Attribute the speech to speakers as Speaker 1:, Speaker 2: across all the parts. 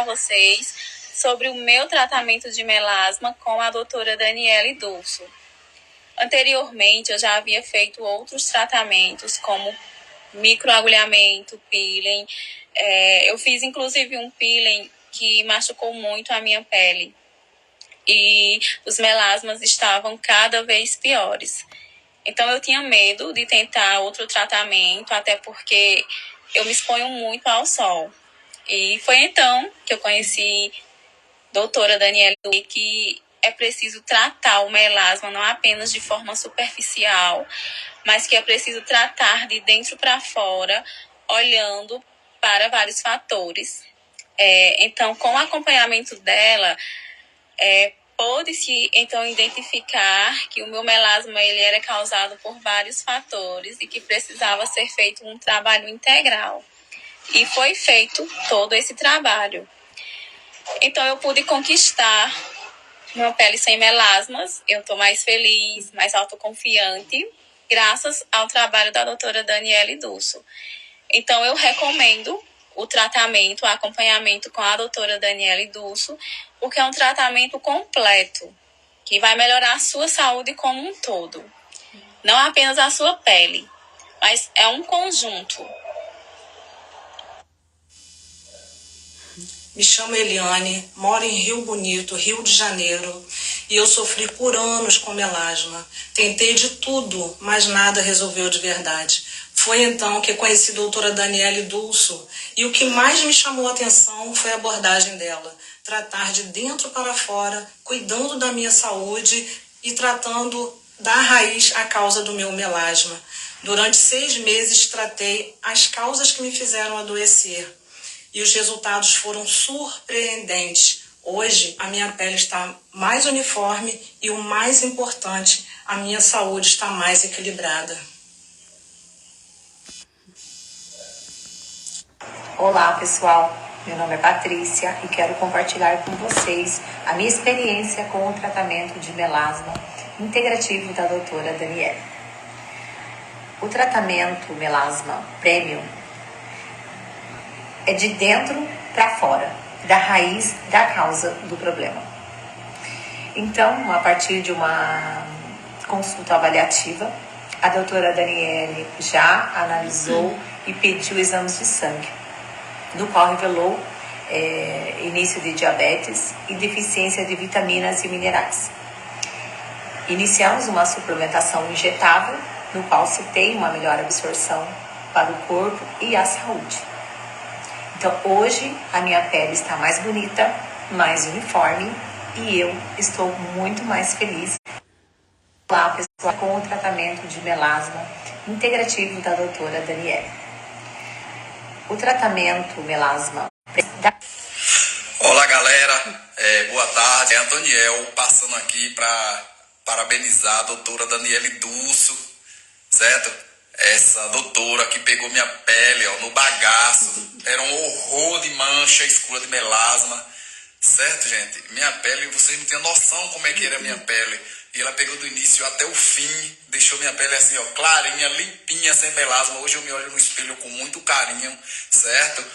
Speaker 1: vocês sobre o meu tratamento de melasma com a doutora Daniele Dulso. Anteriormente, eu já havia feito outros tratamentos, como microagulhamento, peeling. Eu fiz, inclusive, um peeling que machucou muito a minha pele. E os melasmas estavam cada vez piores. Então, eu tinha medo de tentar outro tratamento, até porque eu me exponho muito ao sol. E foi então que eu conheci a doutora Daniele, que é preciso tratar o melasma não apenas de forma superficial, mas que é preciso tratar de dentro para fora, olhando para vários fatores. Então, com o acompanhamento dela, pôde-se então identificar que o meu melasma ele era causado por vários fatores e que precisava ser feito um trabalho integral. E foi feito todo esse trabalho. Então eu pude conquistar uma pele sem melasmas. Eu estou mais feliz, mais autoconfiante, graças ao trabalho da doutora Daniele Dulso. Então eu recomendo o tratamento, o acompanhamento com a doutora Daniele Dulso, porque é um tratamento completo, que vai melhorar a sua saúde como um todo. Não apenas a sua pele, mas é um conjunto.
Speaker 2: Me chamo Eliane, moro em Rio Bonito, Rio de Janeiro, e eu sofri por anos com melasma. Tentei de tudo, mas nada resolveu de verdade. Foi então que conheci a doutora Daniele Dulso, e o que mais me chamou a atenção foi a abordagem dela. Tratar de dentro para fora, cuidando da minha saúde e tratando da raiz a causa do meu melasma. Durante 6 meses tratei as causas que me fizeram adoecer. E os resultados foram surpreendentes. Hoje, a minha pele está mais uniforme e, o mais importante, a minha saúde está mais equilibrada.
Speaker 3: Olá, pessoal. Meu nome é Patrícia e quero compartilhar com vocês a minha experiência com o tratamento de melasma integrativo da doutora Daniele. O tratamento melasma premium é de dentro para fora, da raiz da causa do problema. Então, a partir de uma consulta avaliativa, a doutora Daniele já analisou e pediu exames de sangue, no qual revelou início de diabetes e deficiência de vitaminas e minerais. Iniciamos uma suplementação injetável, no qual se tem uma melhor absorção para o corpo e a saúde. Então, hoje, a minha pele está mais bonita, mais uniforme e eu estou muito mais feliz. Olá, pessoal, com o tratamento de melasma integrativo da doutora Daniele. O tratamento melasma...
Speaker 4: Olá, galera. Boa tarde. É Antoniel passando aqui para parabenizar a doutora Daniele Dulso, certo? Essa doutora que pegou minha pele, no bagaço. Era um horror de mancha escura de melasma. Certo, gente? Minha pele, vocês não têm noção como é que era a minha pele. E ela pegou do início até o fim. Deixou minha pele assim, clarinha, limpinha, sem melasma. Hoje eu me olho no espelho com muito carinho, certo?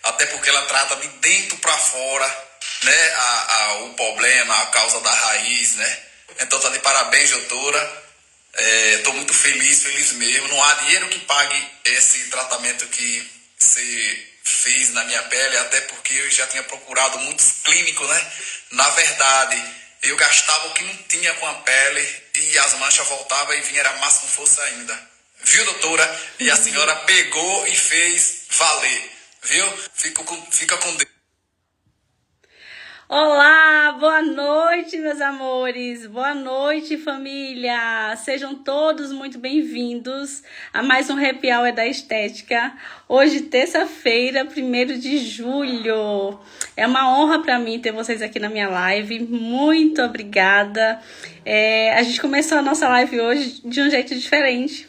Speaker 4: Até porque ela trata de dentro para fora, né? O problema, a causa da raiz, né? Então tá de parabéns, doutora. Estou muito feliz mesmo. Não há dinheiro que pague esse tratamento que você fez na minha pele, até porque eu já tinha procurado muitos clínicos, né? Na verdade, eu gastava o que não tinha com a pele e as manchas voltavam e vinha, era mais com força ainda. Viu, doutora? E a senhora pegou e fez valer, viu? Fica com Deus.
Speaker 5: Olá, boa noite, meus amores, boa noite, família, sejam todos muito bem-vindos a mais um Happy Hour da Estética, hoje terça-feira, 1º de julho, é uma honra para mim ter vocês aqui na minha live, muito obrigada, a gente começou a nossa live hoje de um jeito diferente,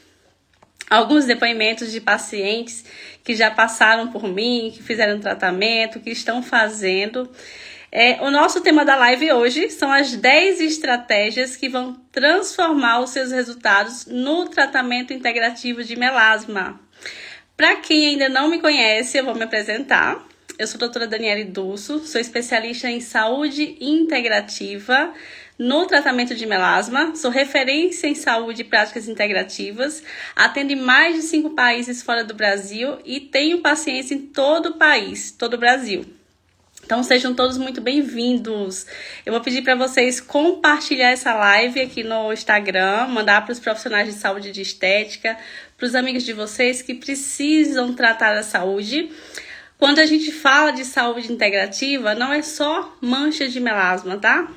Speaker 5: alguns depoimentos de pacientes que já passaram por mim, que fizeram tratamento, que estão fazendo. O nosso tema da live hoje são as 10 estratégias que vão transformar os seus resultados no tratamento integrativo de melasma. Para quem ainda não me conhece, eu vou me apresentar. eu sou a doutora Daniele Dulso, sou especialista em saúde integrativa no tratamento de melasma, sou referência em saúde e práticas integrativas, atendo em mais de 5 países fora do Brasil e tenho pacientes em todo o país, todo o Brasil. Então sejam todos muito bem-vindos. Eu vou pedir para vocês compartilhar essa live aqui no Instagram, mandar para os profissionais de saúde e de estética, para os amigos de vocês que precisam tratar da saúde. Quando a gente fala de saúde integrativa, não é só mancha de melasma, tá?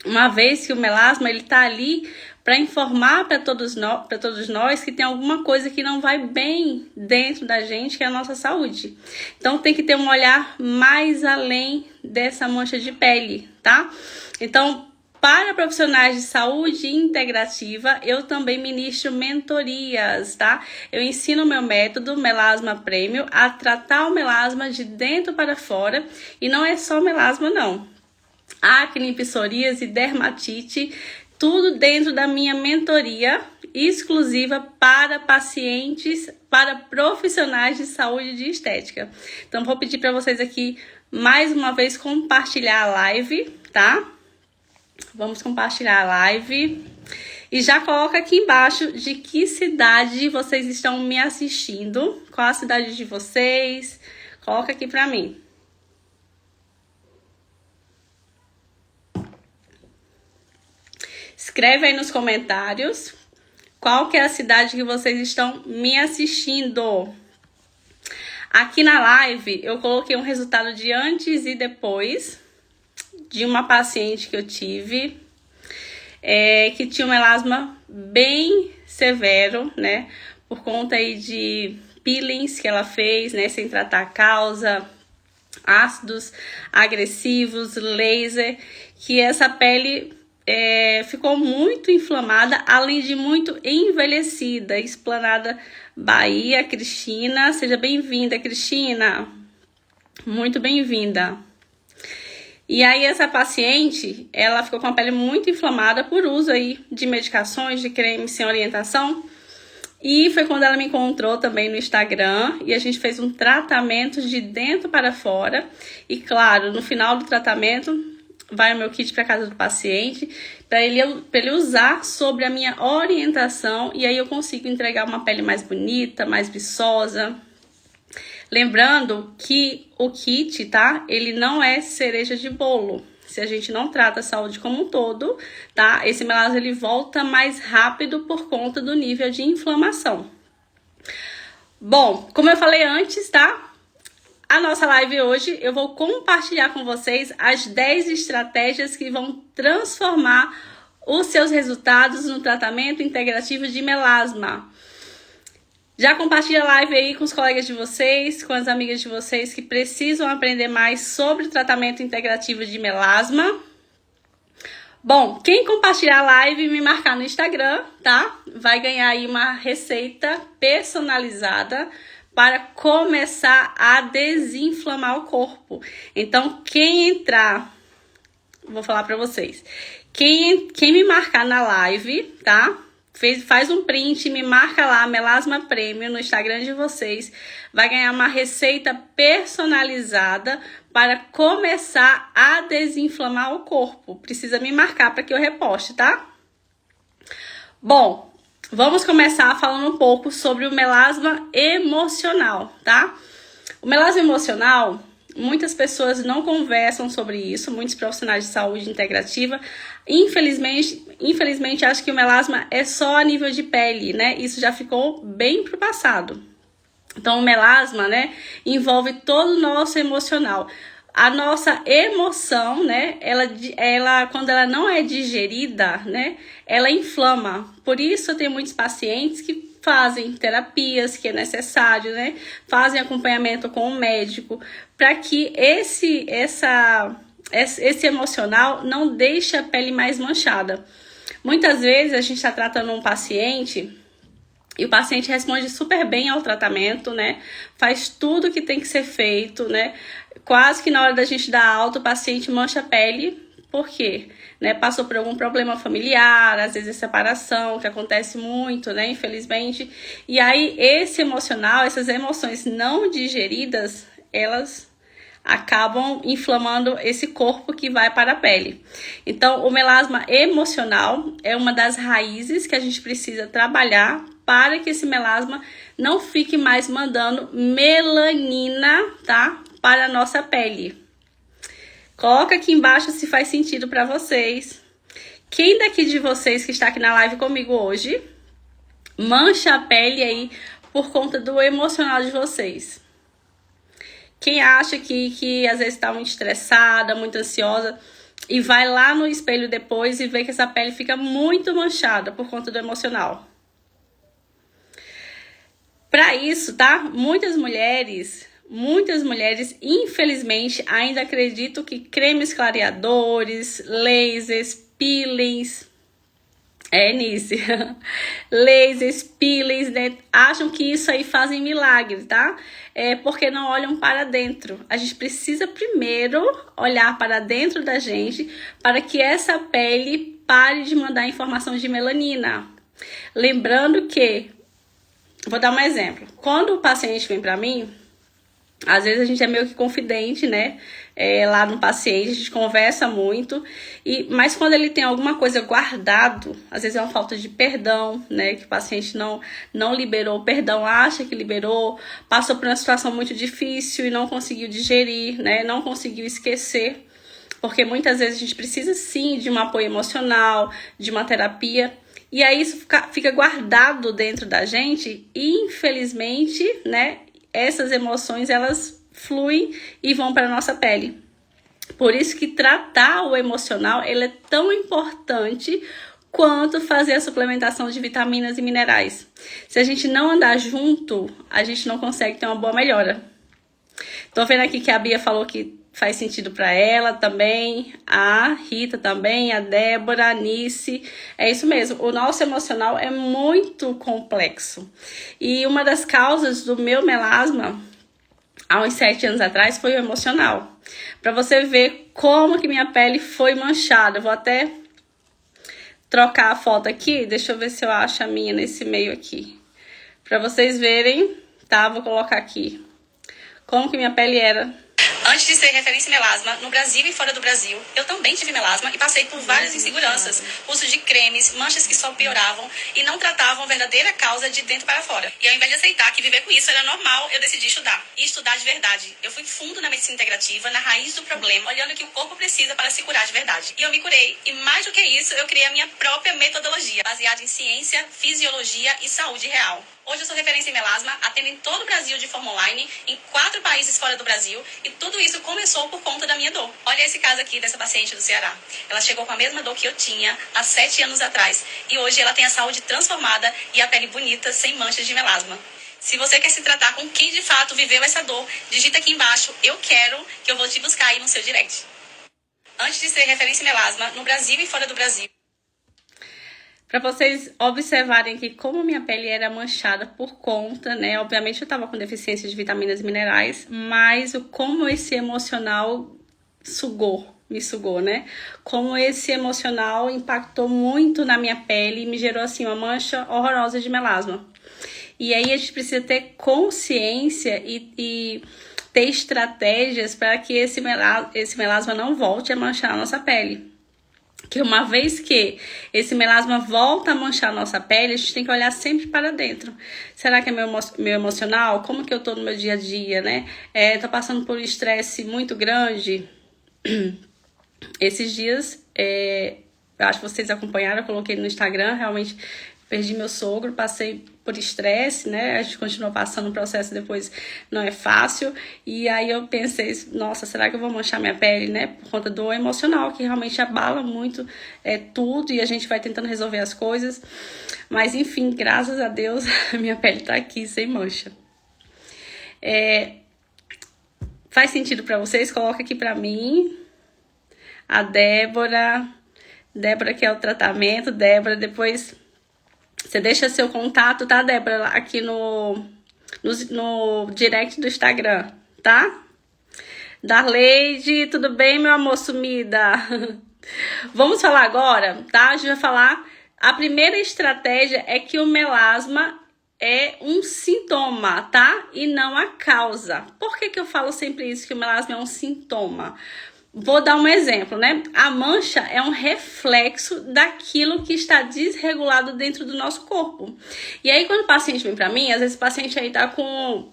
Speaker 5: Uma vez que o melasma ele tá ali para informar para todos nós que tem alguma coisa que não vai bem dentro da gente, que é a nossa saúde. Então tem que ter um olhar mais além dessa mancha de pele, tá? Então, para profissionais de saúde integrativa, eu também ministro mentorias, tá? Eu ensino o meu método Melasma Premium a tratar o melasma de dentro para fora, e não é só melasma não. Acne, psoríase, dermatite, tudo dentro da minha mentoria exclusiva para pacientes, para profissionais de saúde e de estética. Então, vou pedir para vocês aqui, mais uma vez, compartilhar a live, tá? Vamos compartilhar a live. E já coloca aqui embaixo de que cidade vocês estão me assistindo. Qual a cidade de vocês? Coloca aqui para mim. Escreve aí nos comentários qual que é a cidade que vocês estão me assistindo. Aqui na live eu coloquei um resultado de antes e depois de uma paciente que eu tive, que tinha um melasma bem severo, né? Por conta aí de peelings que ela fez, né? Sem tratar a causa, ácidos agressivos, laser, que essa pele ficou muito inflamada, além de muito envelhecida. Esplanada Bahia, Cristina, seja bem-vinda, Cristina, muito bem-vinda. E aí essa paciente, ela ficou com a pele muito inflamada por uso aí de medicações, de creme sem orientação. E foi quando ela me encontrou também no Instagram e a gente fez um tratamento de dentro para fora. E claro, no final do tratamento, vai o meu kit para casa do paciente, para ele usar sobre a minha orientação. E aí eu consigo entregar uma pele mais bonita, mais viçosa. Lembrando que o kit, tá? Ele não é cereja de bolo. Se a gente não trata a saúde como um todo, tá? Esse melasma ele volta mais rápido por conta do nível de inflamação. Bom, como eu falei antes, tá? A nossa live hoje eu vou compartilhar com vocês as 10 estratégias que vão transformar os seus resultados no tratamento integrativo de melasma. Já compartilha a live aí com os colegas de vocês, com as amigas de vocês que precisam aprender mais sobre o tratamento integrativo de melasma. Bom, quem compartilhar a live e me marcar no Instagram, tá? Vai ganhar aí uma receita personalizada para começar a desinflamar o corpo. Então, quem entrar, vou falar para vocês, quem me marcar na live, tá? Faz um print, me marca lá, Melasma Premium, no Instagram de vocês. Vai ganhar uma receita personalizada para começar a desinflamar o corpo. Precisa me marcar para que eu reposte, tá? Bom, vamos começar falando um pouco sobre o melasma emocional, tá? O melasma emocional, muitas pessoas não conversam sobre isso, muitos profissionais de saúde integrativa, infelizmente acham que o melasma é só a nível de pele, né? Isso já ficou bem pro passado. Então, o melasma, né, envolve todo o nosso emocional. A nossa emoção, né, ela quando ela não é digerida, né, ela inflama. Por isso, eu tenho muitos pacientes que fazem terapias, que é necessário, né, fazem acompanhamento com o médico, para que esse emocional não deixe a pele mais manchada. Muitas vezes a gente está tratando um paciente e o paciente responde super bem ao tratamento, né? Faz tudo o que tem que ser feito, né? Quase que na hora da gente dar alta, o paciente mancha a pele. Por quê? Né? Passou por algum problema familiar, às vezes separação, que acontece muito, né? Infelizmente. E aí, esse emocional, essas emoções não digeridas, elas acabam inflamando esse corpo que vai para a pele. Então, o melasma emocional é uma das raízes que a gente precisa trabalhar para que esse melasma não fique mais mandando melanina, tá? Para a nossa pele. Coloca aqui embaixo se faz sentido para vocês. Quem daqui de vocês que está aqui na live comigo hoje mancha a pele aí por conta do emocional de vocês? Quem acha que às vezes está muito estressada, muito ansiosa e vai lá no espelho depois e vê que essa pele fica muito manchada por conta do emocional? Para isso, tá? Muitas mulheres, infelizmente, ainda acreditam que cremes clareadores, lasers, peelings, lasers, peelings, né? Acham que isso aí fazem milagre, tá? Porque não olham para dentro. A gente precisa primeiro olhar para dentro da gente para que essa pele pare de mandar informação de melanina. Lembrando que, vou dar um exemplo. Quando o paciente vem para mim, às vezes a gente é meio que confidente, né? Lá no paciente, a gente conversa muito, mas quando ele tem alguma coisa guardado, às vezes é uma falta de perdão, né? Que o paciente não liberou o perdão, acha que liberou, passou por uma situação muito difícil e não conseguiu digerir, né? Não conseguiu esquecer, porque muitas vezes a gente precisa sim de um apoio emocional, de uma terapia, e aí isso fica guardado dentro da gente e infelizmente, né? Essas emoções, elas fluem e vão para a nossa pele. Por isso que tratar o emocional, ele é tão importante quanto fazer a suplementação de vitaminas e minerais. Se a gente não andar junto, a gente não consegue ter uma boa melhora. Tô vendo aqui que a Bia falou que faz sentido para ela também, a Rita também, a Débora, a Nice. É isso mesmo, o nosso emocional é muito complexo. E uma das causas do meu melasma, há uns 7 anos atrás, foi o emocional. Para você ver como que minha pele foi manchada. Eu vou até trocar a foto aqui, deixa eu ver se eu acho a minha nesse meio aqui. Para vocês verem, tá? Vou colocar aqui como que minha pele era.
Speaker 1: Antes de ser referência em melasma, no Brasil e fora do Brasil, eu também tive melasma e passei por várias inseguranças, uso de cremes, manchas que só pioravam e não tratavam a verdadeira causa de dentro para fora. E ao invés de aceitar que viver com isso era normal, eu decidi estudar. E estudar de verdade. Eu fui fundo na medicina integrativa, na raiz do problema, olhando o que o corpo precisa para se curar de verdade. E eu me curei. E mais do que isso, eu criei a minha própria metodologia, baseada em ciência, fisiologia e saúde real. Hoje eu sou referência em melasma, atendo em todo o Brasil de forma online, em 4 países fora do Brasil, e tudo isso começou por conta da minha dor. Olha esse caso aqui dessa paciente do Ceará. Ela chegou com a mesma dor que eu tinha há 7 anos atrás, e hoje ela tem a saúde transformada e a pele bonita, sem manchas de melasma. Se você quer se tratar com quem de fato viveu essa dor, digita aqui embaixo, eu quero, que eu vou te buscar aí no seu direct. Antes de ser referência em melasma, no Brasil e fora do Brasil.
Speaker 5: Para vocês observarem que como minha pele era manchada por conta, né? Obviamente eu tava com deficiência de vitaminas e minerais, mas como esse emocional me sugou, né? Como esse emocional impactou muito na minha pele e me gerou, assim, uma mancha horrorosa de melasma. E aí a gente precisa ter consciência e ter estratégias para que esse melasma não volte a manchar a nossa pele. Que uma vez que esse melasma volta a manchar a nossa pele, a gente tem que olhar sempre para dentro. Será que é meu emocional? Como que eu tô no meu dia a dia, né? Tô passando por um estresse muito grande. Esses dias, eu acho que vocês acompanharam, eu coloquei no Instagram, realmente perdi meu sogro, passei por estresse, né? A gente continuou passando o processo, depois não é fácil. E aí eu pensei, nossa, será que eu vou manchar minha pele, né? Por conta do emocional, que realmente abala muito tudo e a gente vai tentando resolver as coisas. Mas enfim, graças a Deus, a minha pele tá aqui sem mancha. Faz sentido pra vocês? Coloca aqui pra mim. A Débora que é o tratamento. Débora, depois você deixa seu contato, tá, Débora? Aqui no direct do Instagram, tá? Darleide, tudo bem, meu amor sumida? Vamos falar agora, tá? A gente vai falar. A primeira estratégia é que o melasma, é um sintoma, tá? E não a causa. Por que que eu falo sempre isso, que o melasma é um sintoma? Vou dar um exemplo, né? A mancha é um reflexo daquilo que está desregulado dentro do nosso corpo. E aí, quando o paciente vem pra mim, às vezes o paciente aí tá com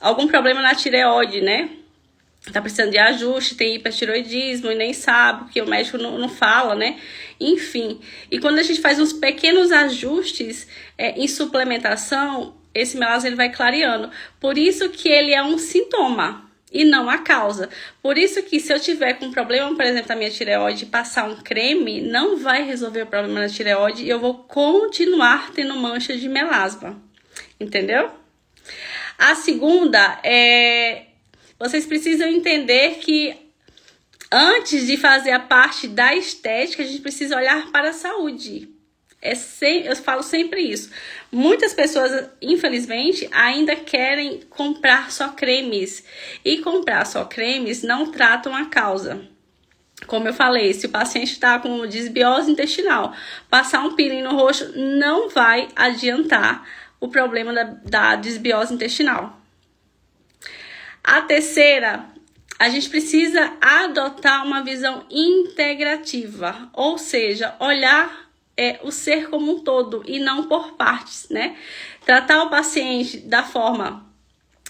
Speaker 5: algum problema na tireoide, né? Tá precisando de ajuste, tem hipertiroidismo e nem sabe, porque o médico não fala, né? Enfim, e quando a gente faz uns pequenos ajustes em suplementação, esse melasma ele vai clareando. Por isso que ele é um sintoma e não a causa. Por isso que se eu tiver com problema, por exemplo, na minha tireoide, passar um creme, não vai resolver o problema na tireoide e eu vou continuar tendo mancha de melasma. Entendeu? A segunda vocês precisam entender que antes de fazer a parte da estética, a gente precisa olhar para a saúde. Eu falo sempre isso. Muitas pessoas, infelizmente, ainda querem comprar só cremes. E comprar só cremes não tratam a causa. Como eu falei, se o paciente está com desbiose intestinal, passar um peeling no rosto não vai adiantar o problema da desbiose intestinal. A terceira, a gente precisa adotar uma visão integrativa, ou seja, olhar o ser como um todo e não por partes, né? Tratar o paciente da forma,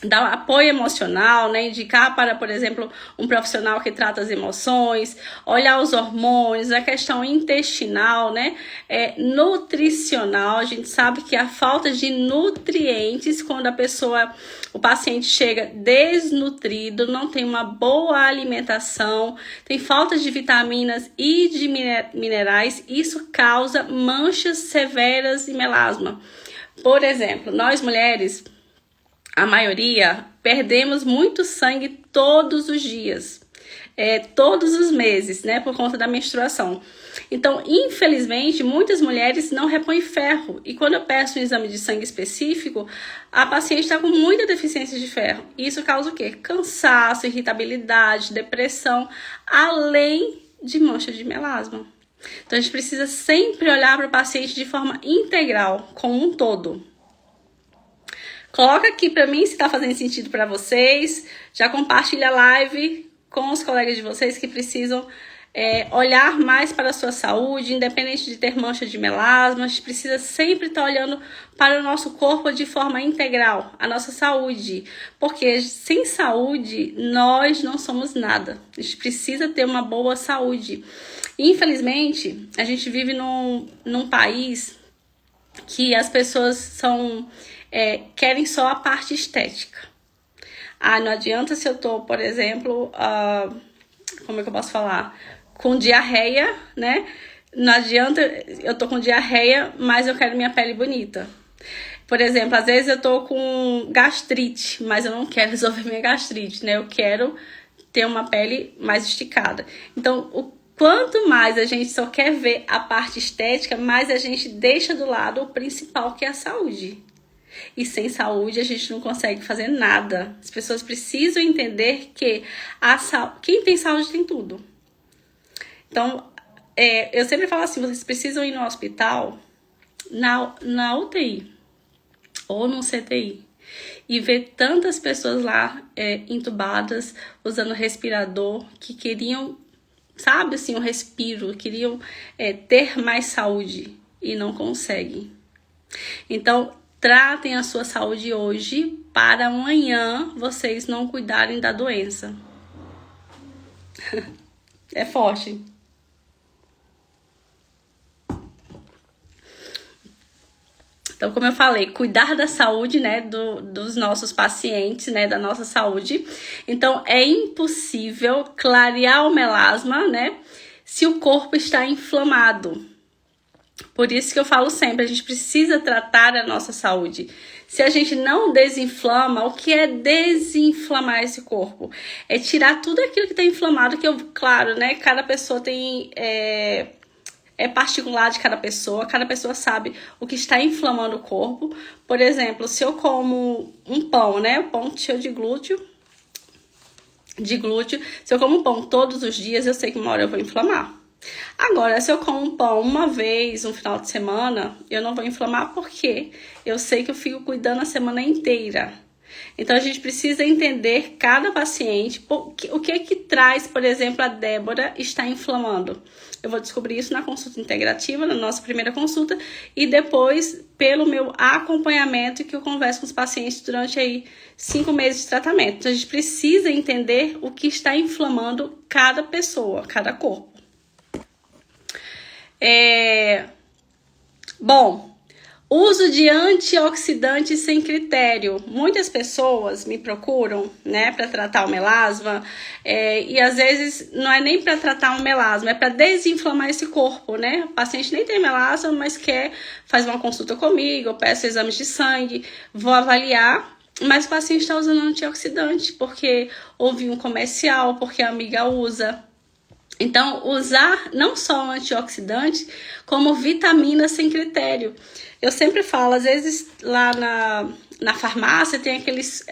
Speaker 5: dar apoio emocional, né? Indicar para, por exemplo, um profissional que trata as emoções, olhar os hormônios, a questão intestinal, né? Nutricional, a gente sabe que a falta de nutrientes, quando o paciente chega desnutrido, não tem uma boa alimentação, tem falta de vitaminas e de minerais, isso causa manchas severas e melasma. Por exemplo, nós mulheres, a maioria, perdemos muito sangue todos os dias, todos os meses, né, por conta da menstruação. Então, infelizmente, muitas mulheres não repõem ferro. E quando eu peço um exame de sangue específico, a paciente está com muita deficiência de ferro. Isso causa o quê? Cansaço, irritabilidade, depressão, além de mancha de melasma. Então, a gente precisa sempre olhar para o paciente de forma integral, como um todo. Coloca aqui pra mim se tá fazendo sentido pra vocês. Já compartilha a live com os colegas de vocês que precisam olhar mais para a sua saúde, independente de ter mancha de melasma. A gente precisa sempre estar olhando para o nosso corpo de forma integral, a nossa saúde. Porque sem saúde, nós não somos nada. A gente precisa ter uma boa saúde. Infelizmente, a gente vive num país que as pessoas querem só a parte estética. Não adianta se eu tô, por exemplo, como é que eu posso falar? Com diarreia, né? Não adianta, eu tô com diarreia, mas eu quero minha pele bonita. Por exemplo, às vezes eu tô com gastrite, mas eu não quero resolver minha gastrite, né? Eu quero ter uma pele mais esticada. Então, quanto mais a gente só quer ver a parte estética, mais a gente deixa do lado o principal, que é a saúde. E sem saúde a gente não consegue fazer nada. As pessoas precisam entender que quem tem saúde tem tudo. Então, eu sempre falo assim, vocês precisam ir no hospital, na UTI ou no CTI, e ver tantas pessoas lá entubadas, usando respirador, que queriam, sabe assim, um respiro, queriam ter mais saúde e não conseguem. Então, tratem a sua saúde hoje para amanhã vocês não cuidarem da doença. É forte. Então, como eu falei, cuidar da saúde, né, dos nossos pacientes, né, da nossa saúde. Então, é impossível clarear o melasma, né, se o corpo está inflamado. Por isso que eu falo sempre, a gente precisa tratar a nossa saúde. Se a gente não desinflama, o que é desinflamar esse corpo? É tirar tudo aquilo que está inflamado, que claro, né, cada pessoa tem... É particular de cada pessoa sabe o que está inflamando o corpo. Por exemplo, se eu como um pão, né, pão cheio de glúten, se eu como pão todos os dias, eu sei que uma hora eu vou inflamar. Agora, se eu como um pão uma vez, um final de semana, eu não vou inflamar porque eu sei que eu fico cuidando a semana inteira. Então, a gente precisa entender cada paciente, o que traz, por exemplo, a Débora está inflamando. Eu vou descobrir isso na consulta integrativa, na nossa primeira consulta, e depois pelo meu acompanhamento, que eu converso com os pacientes durante aí 5 meses de tratamento. Então, a gente precisa entender o que está inflamando cada pessoa, cada corpo. Bom, uso de antioxidantes sem critério. Muitas pessoas me procuram, né, para tratar o melasma, e às vezes não é nem para tratar o melasma, é para desinflamar esse corpo, né? O paciente nem tem melasma, mas faz uma consulta comigo, eu peço exames de sangue, vou avaliar, mas o paciente está usando antioxidante porque ouviu um comercial, porque a amiga usa. Então, usar não só o antioxidante, como vitamina sem critério. Eu sempre falo, às vezes lá na farmácia tem aqueles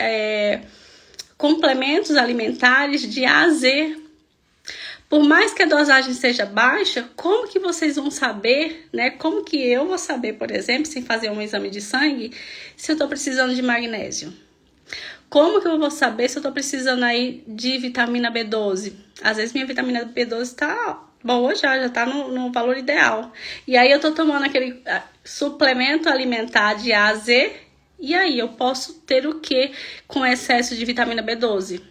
Speaker 5: complementos alimentares de A a Z. Por mais que a dosagem seja baixa, como que vocês vão saber, né? Como que eu vou saber, por exemplo, sem fazer um exame de sangue, se eu estou precisando de magnésio? Como que eu vou saber se eu tô precisando aí de vitamina B12? Às vezes minha vitamina B12 tá boa já tá no valor ideal. E aí eu tô tomando aquele suplemento alimentar de A a Z, e aí eu posso ter o que com excesso de vitamina B12?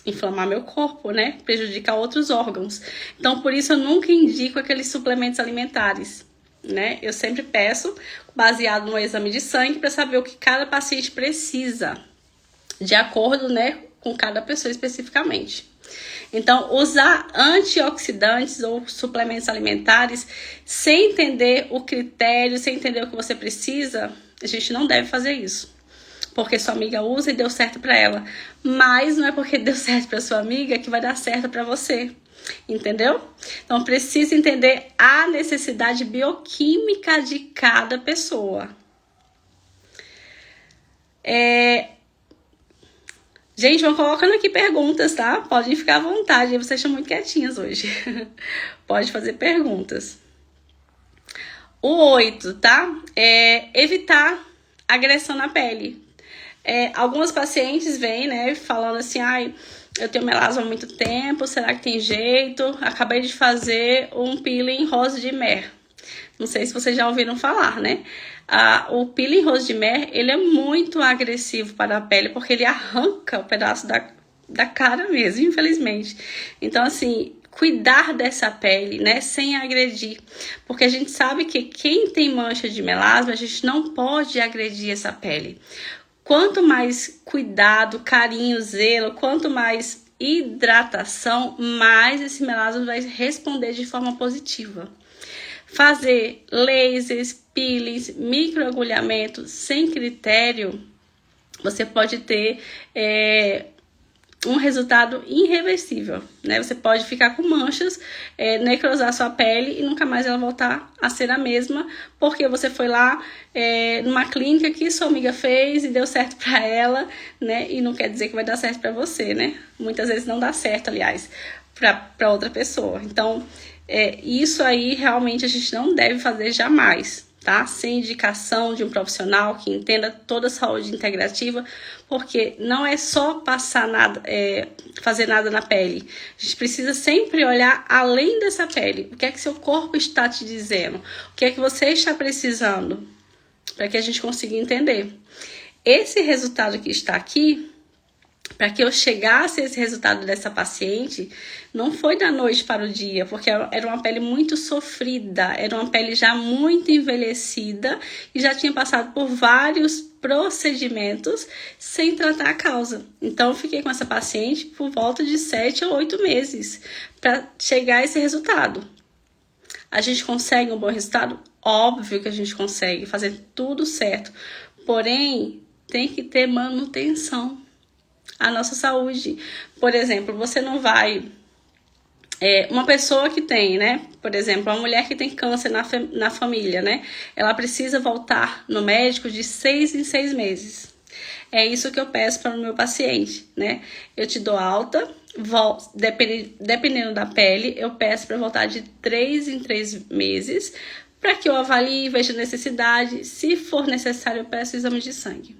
Speaker 5: Inflamar meu corpo, né? Prejudicar outros órgãos. Então, por isso eu nunca indico aqueles suplementos alimentares, né? Eu sempre peço, baseado no exame de sangue, para saber o que cada paciente precisa, de acordo, né, com cada pessoa especificamente. Então, usar antioxidantes ou suplementos alimentares sem entender o critério, sem entender o que você precisa, a gente não deve fazer isso. Porque sua amiga usa e deu certo para ela. Mas não é porque deu certo para sua amiga que vai dar certo para você. Entendeu? Então, precisa entender a necessidade bioquímica de cada pessoa. Gente, vão colocando aqui perguntas, tá? Podem ficar à vontade. Vocês estão muito quietinhas hoje. Pode fazer perguntas. O 8, tá? Evitar agressão na pele. Algumas pacientes vêm, né, falando assim, eu tenho melasma há muito tempo, será que tem jeito? Acabei de fazer um peeling Rose de Mer. Não sei se vocês já ouviram falar, né? O peeling Rose de Mer, ele é muito agressivo para a pele, porque ele arranca o pedaço da cara mesmo, infelizmente. Então, assim, cuidar dessa pele, né, sem agredir. Porque a gente sabe que quem tem mancha de melasma, a gente não pode agredir essa pele. Quanto mais cuidado, carinho, zelo, quanto mais hidratação, mais esse melasma vai responder de forma positiva. Fazer lasers, peelings, microagulhamento sem critério, você pode ter um resultado irreversível, né? Você pode ficar com manchas, necrosar sua pele e nunca mais ela voltar a ser a mesma, porque você foi lá numa clínica que sua amiga fez e deu certo para ela, né? E não quer dizer que vai dar certo para você, né? Muitas vezes não dá certo, aliás, para outra pessoa. Então, isso aí realmente a gente não deve fazer jamais, tá? Sem indicação de um profissional que entenda toda a saúde integrativa, porque não é só passar nada, fazer nada na pele. A gente precisa sempre olhar além dessa pele. O que é que seu corpo está te dizendo? O que é que você está precisando? Para que a gente consiga entender. Esse resultado que está aqui, para que eu chegasse a esse resultado dessa paciente, não foi da noite para o dia, porque era uma pele muito sofrida, era uma pele já muito envelhecida e já tinha passado por vários procedimentos sem tratar a causa. Então, eu fiquei com essa paciente por volta de 7 ou 8 meses para chegar a esse resultado. A gente consegue um bom resultado? Óbvio que a gente consegue fazer tudo certo, porém, tem que ter manutenção. A nossa saúde, por exemplo, você não vai... uma pessoa que tem, né? Por exemplo, uma mulher que tem câncer na família, né? Ela precisa voltar no médico de 6 em 6 meses. É isso que eu peço para o meu paciente, né? Eu te dou alta, dependendo da pele, eu peço para voltar de 3 em 3 meses, para que eu avalie, veja a necessidade. Se for necessário, eu peço exame de sangue.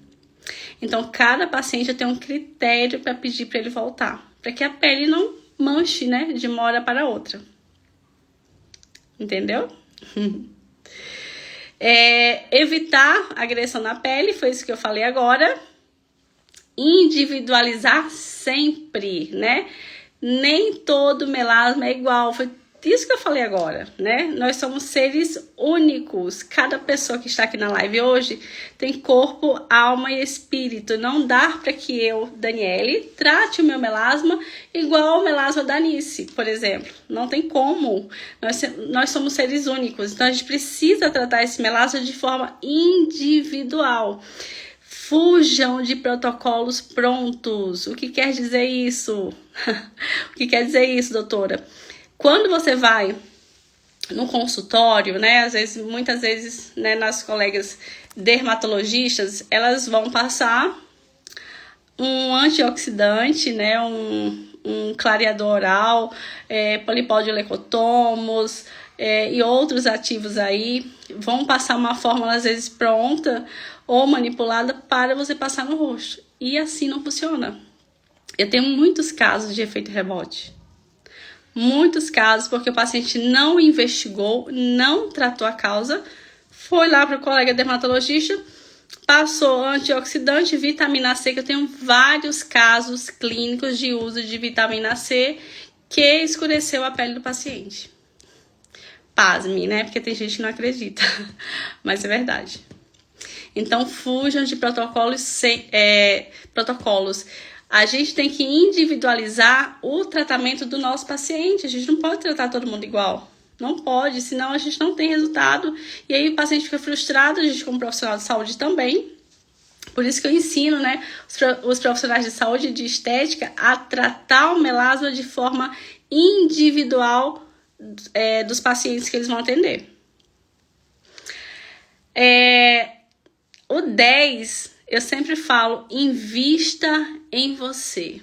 Speaker 5: Então, cada paciente tem um critério para pedir para ele voltar, para que a pele não manche, né, de uma hora para outra. Entendeu? Evitar agressão na pele, foi isso que eu falei agora. Individualizar sempre, né? Nem todo melasma é igual, foi isso que eu falei agora, né? Nós somos seres únicos. Cada pessoa que está aqui na live hoje tem corpo, alma e espírito. Não dá para que eu, Daniele, trate o meu melasma igual ao melasma da Anice, por exemplo. Não tem como. Nós somos seres únicos. Então a gente precisa tratar esse melasma de forma individual. Fujam de protocolos prontos. O que quer dizer isso? O que quer dizer isso, doutora? Quando você vai no consultório, né, muitas vezes, né, nas colegas dermatologistas, elas vão passar um antioxidante, né, um clareador oral, polipol de leucotomos e outros ativos aí, vão passar uma fórmula às vezes pronta ou manipulada para você passar no rosto. E assim não funciona. Eu tenho muitos casos de efeito rebote. Muitos casos, porque o paciente não investigou, não tratou a causa, foi lá para o colega dermatologista, passou antioxidante, vitamina C, que eu tenho vários casos clínicos de uso de vitamina C que escureceu a pele do paciente. Pasme, né? Porque tem gente que não acredita, mas é verdade. Então, fujam de protocolos. A gente tem que individualizar o tratamento do nosso paciente. A gente não pode tratar todo mundo igual. Não pode, senão a gente não tem resultado. E aí o paciente fica frustrado, a gente como profissional de saúde também. Por isso que eu ensino, né, os profissionais de saúde e de estética a tratar o melasma de forma individual dos pacientes que eles vão atender. O 10... eu sempre falo, invista em você.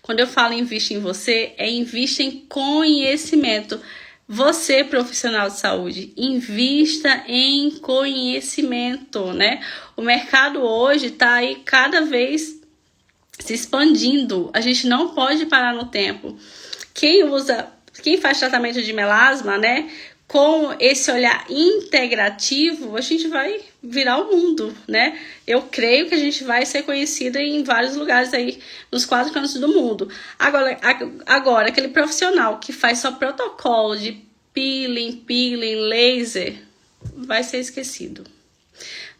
Speaker 5: Quando eu falo invista em você, invista em conhecimento. Você, profissional de saúde, invista em conhecimento, né? O mercado hoje está aí cada vez se expandindo. A gente não pode parar no tempo. Quem faz tratamento de melasma, né? Com esse olhar integrativo, a gente vai virar o mundo, né? Eu creio que a gente vai ser conhecida em vários lugares aí, nos 4 cantos do mundo. Agora, aquele profissional que faz só protocolo de peeling, laser, vai ser esquecido.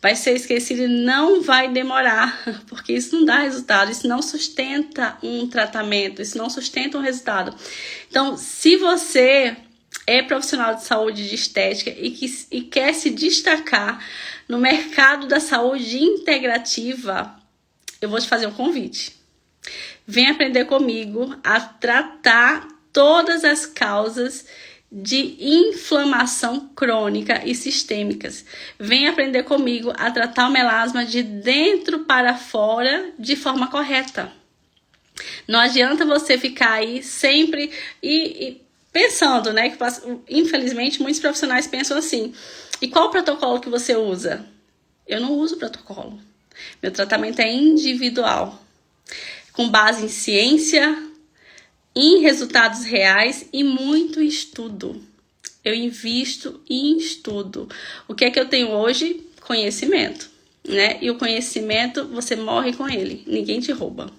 Speaker 5: Vai ser esquecido e não vai demorar, porque isso não dá resultado, isso não sustenta um tratamento, isso não sustenta um resultado. Então, se você é profissional de saúde de estética e quer se destacar no mercado da saúde integrativa, eu vou te fazer um convite. Vem aprender comigo a tratar todas as causas de inflamação crônica e sistêmicas. Vem aprender comigo a tratar o melasma de dentro para fora de forma correta. Não adianta você ficar aí sempre pensando, né, que infelizmente muitos profissionais pensam assim: e qual o protocolo que você usa? Eu não uso protocolo. Meu tratamento é individual, com base em ciência, em resultados reais e muito estudo. Eu invisto em estudo. O que é que eu tenho hoje? Conhecimento, né? E o conhecimento, você morre com ele, ninguém te rouba.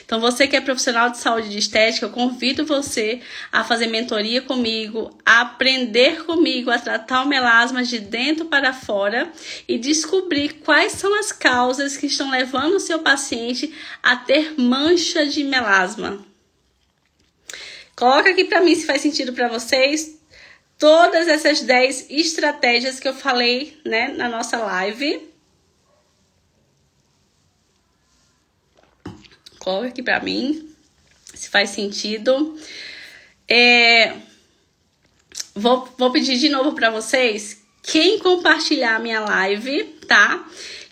Speaker 5: Então, você que é profissional de saúde de estética, eu convido você a fazer mentoria comigo, a aprender comigo a tratar o melasma de dentro para fora e descobrir quais são as causas que estão levando o seu paciente a ter mancha de melasma. Coloca aqui para mim se faz sentido para vocês todas essas 10 estratégias que eu falei, né, na nossa live. Coloca aqui pra mim, se faz sentido. Vou pedir de novo pra vocês, quem compartilhar a minha live, tá?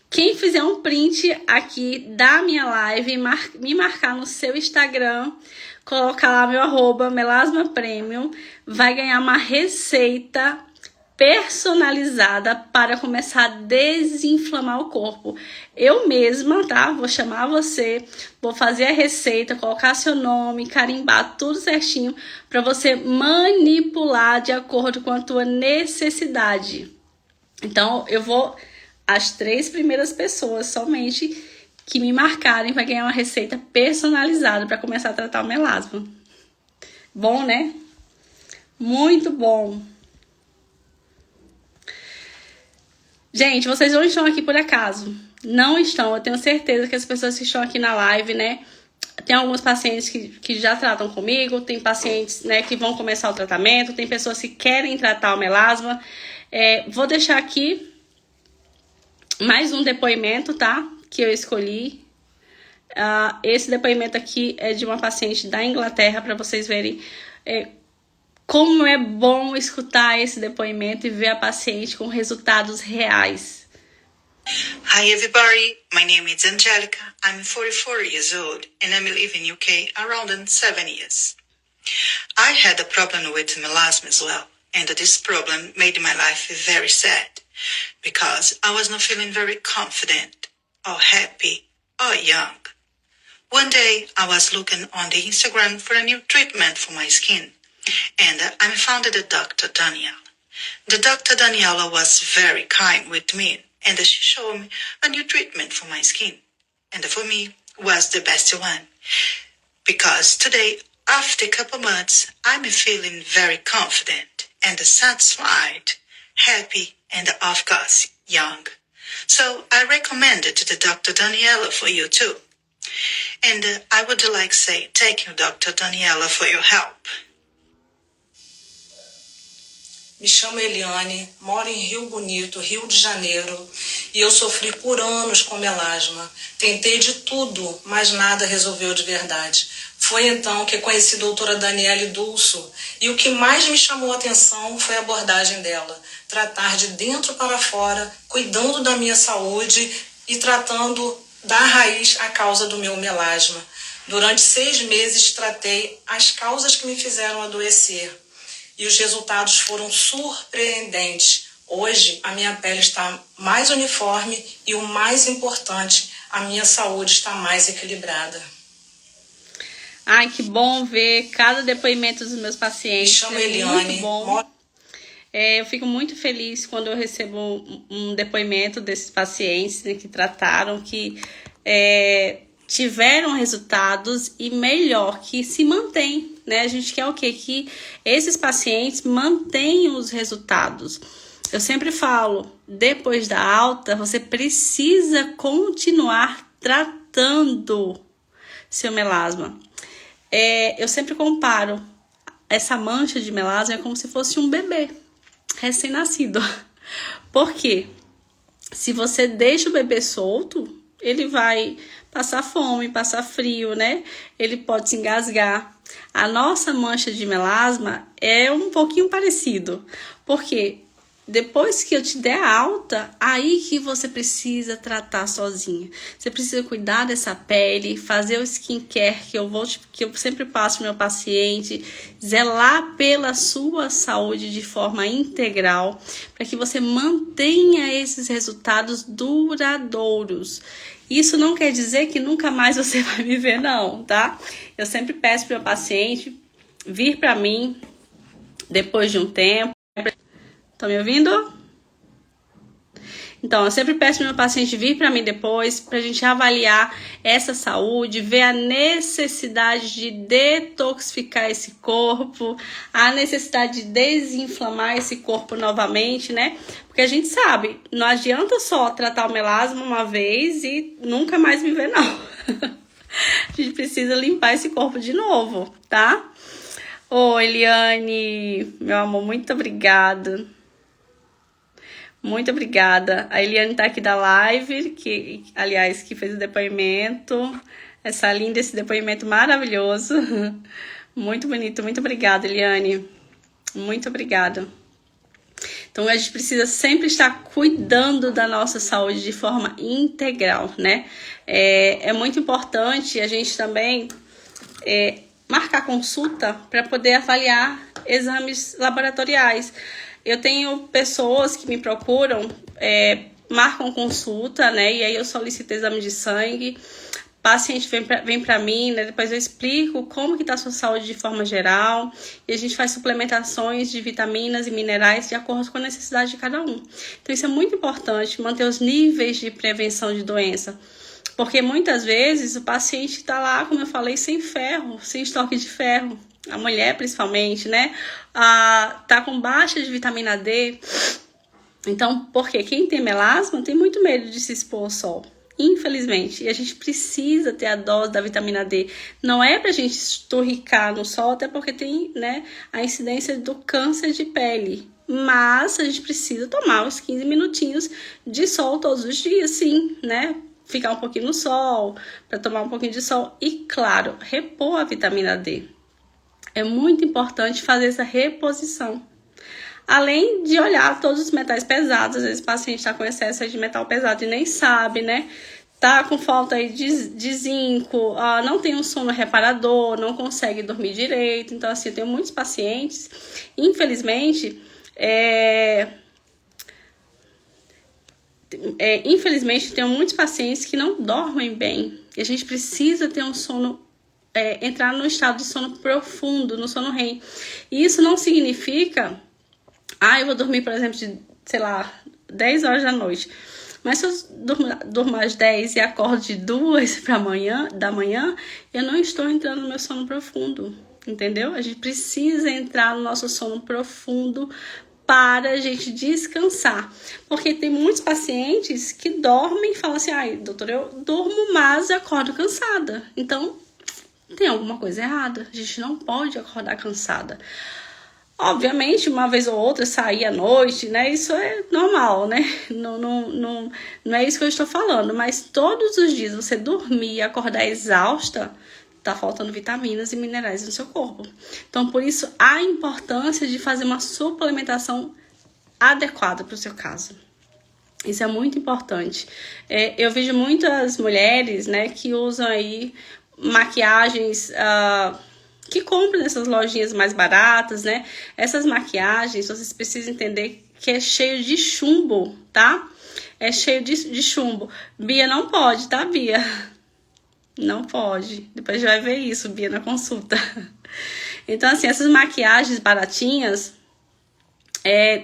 Speaker 5: Quem fizer um print aqui da minha live e me marcar no seu Instagram, colocar lá meu @melasmapremium, vai ganhar uma receita personalizada para começar a desinflamar o corpo. Eu mesma, tá? Vou chamar você, vou fazer a receita, colocar seu nome, carimbar tudo certinho para você manipular de acordo com a tua necessidade. Então, eu vou... As 3 primeiras pessoas somente que me marcarem vai ganhar uma receita personalizada para começar a tratar o melasma. Bom, né? Muito bom. Gente, vocês não estão aqui por acaso. Não estão. Eu tenho certeza que as pessoas que estão aqui na live, né? Tem alguns pacientes que já tratam comigo. Tem pacientes, né, que vão começar o tratamento. Tem pessoas que querem tratar o melasma. Vou deixar aqui mais um depoimento, tá? Que eu escolhi. Esse depoimento aqui é de uma paciente da Inglaterra, para vocês verem como é bom escutar esse depoimento e ver a paciente com resultados reais.
Speaker 6: Hi everybody, my name is Angelica. I'm 44 years old and I live in UK around 7 years. I had a problem with melasma as well, and this problem made my life very sad because I was not feeling very confident or happy or young. One day I was looking on the Instagram for a new treatment for my skin, and I found the Dr. Daniela. The Dr. Daniela was very kind with me, and she showed me a new treatment for my skin, and for me was the best one, because today, after a couple months, I'm feeling very confident and satisfied, happy, and of course, young. So I recommended the Dr. Daniela for you too. And I would like to say thank you, Dr. Daniela, for your help.
Speaker 2: Me chamo Eliane, moro em Rio Bonito, Rio de Janeiro, e eu sofri por anos com melasma. Tentei de tudo, mas nada resolveu de verdade. Foi então que conheci a doutora Daniele Dulso, e o que mais me chamou a atenção foi a abordagem dela. Tratar de dentro para fora, cuidando da minha saúde e tratando da raiz a causa do meu melasma. Durante 6 meses tratei as causas que me fizeram adoecer. E os resultados foram surpreendentes. Hoje, a minha pele está mais uniforme e, o mais importante, a minha saúde está mais equilibrada.
Speaker 5: Ai, que bom ver cada depoimento dos meus pacientes.
Speaker 2: Me chamo Eliane.
Speaker 5: Muito bom. Eu fico muito feliz quando eu recebo um depoimento desses pacientes, né, que trataram, que tiveram resultados e melhor, que se mantém, né? A gente quer o quê? Que esses pacientes mantenham os resultados. Eu sempre falo, depois da alta, você precisa continuar tratando seu melasma. Eu sempre comparo essa mancha de melasma como se fosse um bebê recém-nascido. Por quê? Se você deixa o bebê solto, ele vai passar fome, passar frio, né? Ele pode se engasgar. A nossa mancha de melasma é um pouquinho parecido. Porque depois que eu te der a alta, aí que você precisa tratar sozinha. Você precisa cuidar dessa pele, fazer o skincare que eu sempre passo pro meu paciente, zelar pela sua saúde de forma integral, para que você mantenha esses resultados duradouros. Isso não quer dizer que nunca mais você vai me ver, não, tá? Eu sempre peço pro meu paciente vir para mim depois de um tempo. Tá me ouvindo? Então, eu sempre peço pro meu paciente vir para mim depois, pra gente avaliar essa saúde, ver a necessidade de detoxificar esse corpo, a necessidade de desinflamar esse corpo novamente, né? Porque a gente sabe, não adianta só tratar o melasma uma vez e nunca mais me ver, não. A gente precisa limpar esse corpo de novo, tá? Ô, Eliane, meu amor, muito obrigada. Muito obrigada. A Eliane tá aqui da live, que, aliás, que fez o depoimento. Esse depoimento maravilhoso. Muito bonito. Muito obrigada, Eliane. Muito obrigada. Então, a gente precisa sempre estar cuidando da nossa saúde de forma integral, né? É muito importante a gente também marcar consulta para poder avaliar exames laboratoriais. Eu tenho pessoas que me procuram, marcam consulta, né? E aí eu solicito exame de sangue. O paciente vem para mim, né? Depois eu explico como que está a sua saúde de forma geral. E a gente faz suplementações de vitaminas e minerais de acordo com a necessidade de cada um. Então isso é muito importante, manter os níveis de prevenção de doença. Porque muitas vezes o paciente está lá, como eu falei, sem ferro, sem estoque de ferro. A mulher principalmente, né? Tá com baixa de vitamina D. Então, porque quem tem melasma tem muito medo de se expor ao sol. Infelizmente, e a gente precisa ter a dose da vitamina D. Não é pra gente esturricar no sol, até porque tem, né, a incidência do câncer de pele. Mas a gente precisa tomar os 15 minutinhos de sol todos os dias, sim, né? Ficar um pouquinho no sol, para tomar um pouquinho de sol e, claro, repor a vitamina D. É muito importante fazer essa reposição. Além de olhar todos os metais pesados, às vezes o paciente está com excesso de metal pesado e nem sabe, né? Tá com falta aí de zinco, não tem um sono reparador, não consegue dormir direito. Então, assim, eu tenho muitos pacientes, infelizmente, tenho muitos pacientes que não dormem bem. E a gente precisa ter um sono, entrar no estado de sono profundo, no sono REM. E isso não significa... eu vou dormir, por exemplo, de, 10 horas da noite. Mas se eu durmo às 10 e acordo de 2 da manhã, eu não estou entrando no meu sono profundo, entendeu? A gente precisa entrar no nosso sono profundo para a gente descansar. Porque tem muitos pacientes que dormem e falam assim, doutor, eu durmo, mas acordo cansada. Então, tem alguma coisa errada. A gente não pode acordar cansada. Obviamente, uma vez ou outra, sair à noite, né? Isso é normal, né? Não é isso que eu estou falando. Mas todos os dias você dormir e acordar exausta, tá faltando vitaminas e minerais no seu corpo. Então, por isso, a importância de fazer uma suplementação adequada para o seu caso. Isso é muito importante. Eu vejo muitas mulheres, né, que usam aí maquiagens... que compram nessas lojinhas mais baratas, né? Essas maquiagens, vocês precisam entender que é cheio de chumbo, tá? É cheio de chumbo. Bia, não pode, tá, Bia? Não pode. Depois a gente vai ver isso, Bia, na consulta. Então, assim, essas maquiagens baratinhas,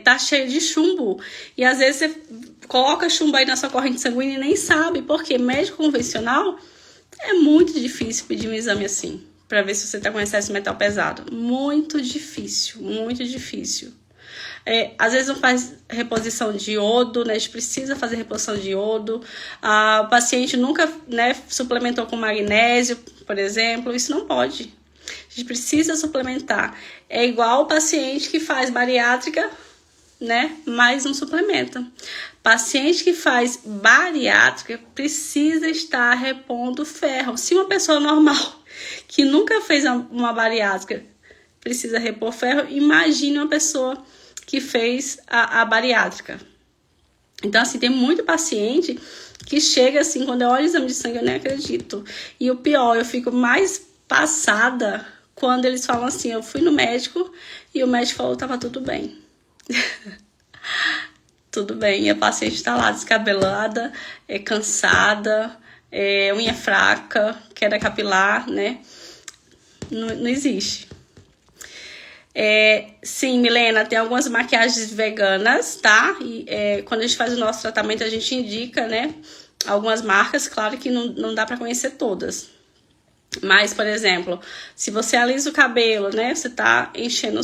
Speaker 5: tá cheio de chumbo. E às vezes você coloca chumbo aí na sua corrente sanguínea e nem sabe, porque médico convencional é muito difícil pedir um exame assim, para ver se você está com excesso de metal pesado. Muito difícil, muito difícil. Às vezes não faz reposição de iodo, né? A gente precisa fazer reposição de iodo. O paciente nunca, né, suplementou com magnésio, por exemplo. Isso não pode. A gente precisa suplementar. É igual o paciente que faz bariátrica, né, mas não suplementa. Paciente que faz bariátrica precisa estar repondo ferro. Se uma pessoa normal que nunca fez uma bariátrica precisa repor ferro, imagine uma pessoa que fez a bariátrica. Então, assim, tem muito paciente que chega assim, quando eu olho o exame de sangue, eu nem acredito. E o pior, eu fico mais passada quando eles falam assim, eu fui no médico e o médico falou que tava tudo bem. Tudo bem, e a paciente está lá descabelada, cansada, unha fraca, queda capilar, né? Não existe. Sim, Milena, tem algumas maquiagens veganas, tá? E quando a gente faz o nosso tratamento, a gente indica, né, algumas marcas, claro que não dá para conhecer todas. Mas, por exemplo, se você alisa o cabelo, né, você tá enchendo o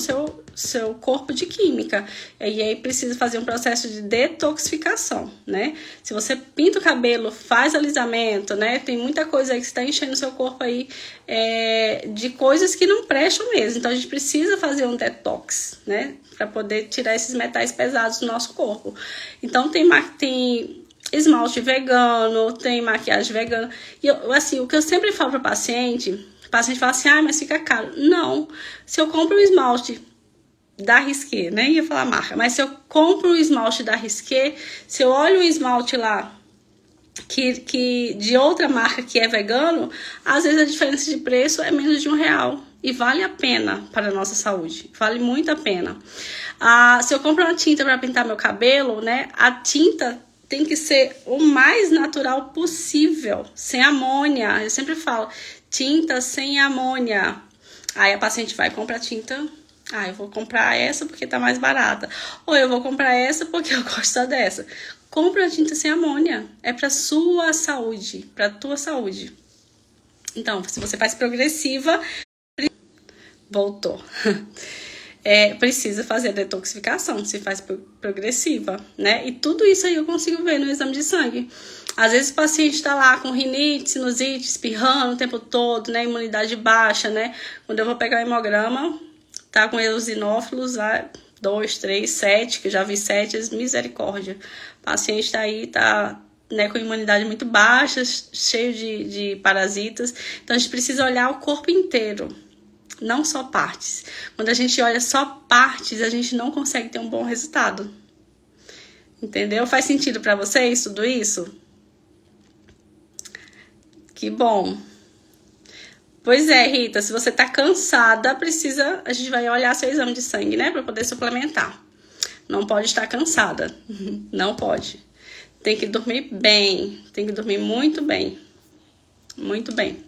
Speaker 5: seu corpo de química. E aí precisa fazer um processo de detoxificação, né? Se você pinta o cabelo, faz alisamento, né? Tem muita coisa aí que você tá enchendo o seu corpo aí de coisas que não prestam mesmo. Então a gente precisa fazer um detox, né? Para poder tirar esses metais pesados do nosso corpo. Então tem esmalte vegano, tem maquiagem vegana. E assim, o que eu sempre falo para o paciente fala assim, mas fica caro. Não, se eu compro um esmalte da Risqué, nem ia falar marca, mas se eu compro o esmalte da Risqué, se eu olho o esmalte lá, que de outra marca que é vegano, às vezes a diferença de preço é menos de R$1. E vale a pena para a nossa saúde. Vale muito a pena. Se eu compro uma tinta para pintar meu cabelo, né? A tinta tem que ser o mais natural possível. Sem amônia. Eu sempre falo, tinta sem amônia. Aí a paciente vai comprar tinta. Eu vou comprar essa porque tá mais barata. Ou eu vou comprar essa porque eu gosto dessa. Compre a tinta sem amônia. É para sua saúde, para tua saúde. Então, se você faz progressiva, voltou. Precisa fazer a detoxificação, se faz progressiva, né? E tudo isso aí eu consigo ver no exame de sangue. Às vezes o paciente tá lá com rinite, sinusite, espirrando o tempo todo, né? Imunidade baixa, né? Quando eu vou pegar o hemograma, tá com eosinófilos lá, 2, 3, 7, que eu já vi 7, misericórdia. O paciente tá aí, né, com imunidade muito baixa, cheio de parasitas. Então a gente precisa olhar o corpo inteiro, não só partes. Quando a gente olha só partes, a gente não consegue ter um bom resultado. Entendeu? Faz sentido pra vocês tudo isso? Que bom. Pois é, Rita, se você tá cansada, a gente vai olhar seu exame de sangue, né, pra poder suplementar. Não pode estar cansada. Não pode. Tem que dormir bem. Tem que dormir muito bem. Muito bem.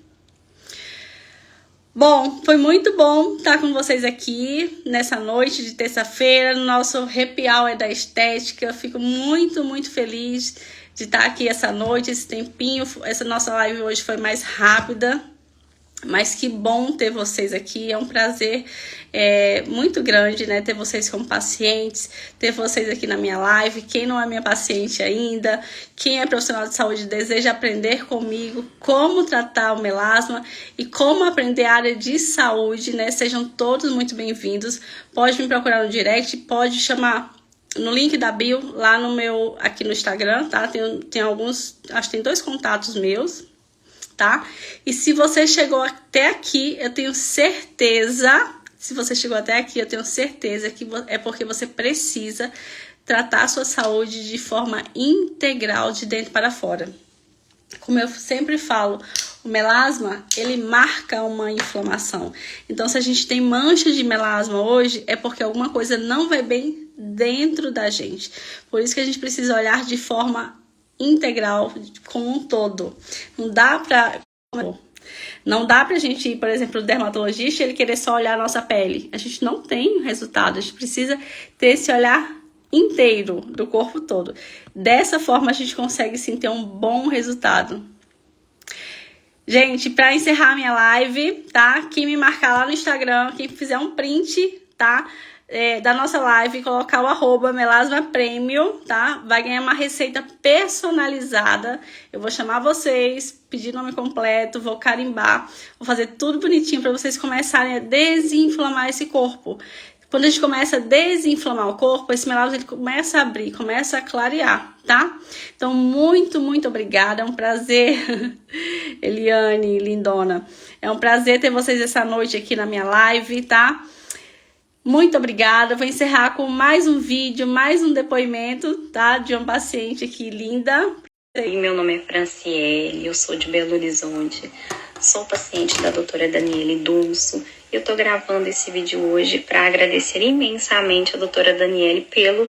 Speaker 5: Bom, foi muito bom estar com vocês aqui nessa noite de terça-feira, no nosso Happy Hour da Estética. Eu fico muito, muito feliz de estar aqui essa noite, esse tempinho. Essa nossa live hoje foi mais rápida, mas que bom ter vocês aqui. É um prazer muito grande, né, ter vocês como pacientes, ter vocês aqui na minha live. Quem não é minha paciente ainda, quem é profissional de saúde e deseja aprender comigo como tratar o melasma e como aprender a área de saúde, né, sejam todos muito bem-vindos. Pode me procurar no direct, pode chamar no link da bio, lá no meu, aqui no Instagram, tá? Tem alguns, acho que tem 2 contatos meus, tá? E se você chegou até aqui, eu tenho certeza, que é porque você precisa tratar a sua saúde de forma integral, de dentro para fora. Como eu sempre falo, o melasma, ele marca uma inflamação. Então, se a gente tem mancha de melasma hoje, é porque alguma coisa não vai bem dentro da gente. Por isso que a gente precisa olhar de forma integral, como um todo. Não dá pra gente ir, por exemplo, o dermatologista, ele querer só olhar a nossa pele. A gente não tem resultado, a gente precisa ter esse olhar inteiro do corpo todo. Dessa forma a gente consegue sim ter um bom resultado. Gente, pra encerrar minha live, tá? Quem me marcar lá no Instagram, quem fizer um print, tá? Da nossa live, colocar o @melasmapremio, tá? Vai ganhar uma receita personalizada. Eu vou chamar vocês, pedir nome completo, vou carimbar, vou fazer tudo bonitinho para vocês começarem a desinflamar esse corpo. Quando a gente começa a desinflamar o corpo, esse melasma ele começa a abrir, começa a clarear, tá? Então, muito, muito obrigada. É um prazer, Eliane, lindona. É um prazer ter vocês essa noite aqui na minha live, tá? Muito obrigada. Vou encerrar com mais um vídeo, mais um depoimento, tá? De uma paciente aqui linda.
Speaker 7: Meu nome é Franciele, eu sou de Belo Horizonte. Sou paciente da doutora Daniele Dulso. Eu tô gravando esse vídeo hoje para agradecer imensamente a doutora Daniele pelo...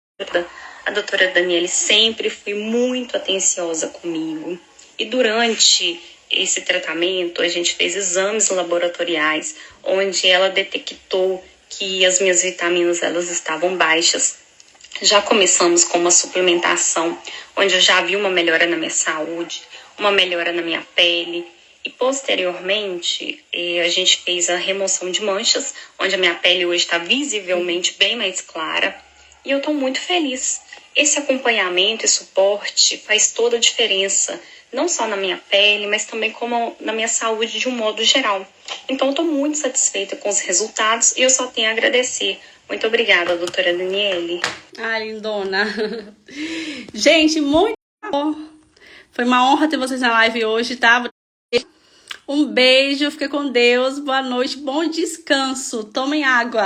Speaker 7: A doutora Daniele sempre foi muito atenciosa comigo. E durante esse tratamento, a gente fez exames laboratoriais, onde ela detectou que as minhas vitaminas elas estavam baixas. Já começamos com uma suplementação, onde eu já vi uma melhora na minha saúde, uma melhora na minha pele. E posteriormente, a gente fez a remoção de manchas, onde a minha pele hoje está visivelmente bem mais clara. E eu estou muito feliz. Esse acompanhamento e suporte faz toda a diferença, não só na minha pele, mas também como na minha saúde de um modo geral. Então, eu estou muito satisfeita com os resultados e eu só tenho a agradecer. Muito obrigada, doutora Daniele.
Speaker 5: Ai, lindona. Gente, muito bom. Foi uma honra ter vocês na live hoje, tá? Um beijo, fique com Deus, boa noite, bom descanso, tomem água.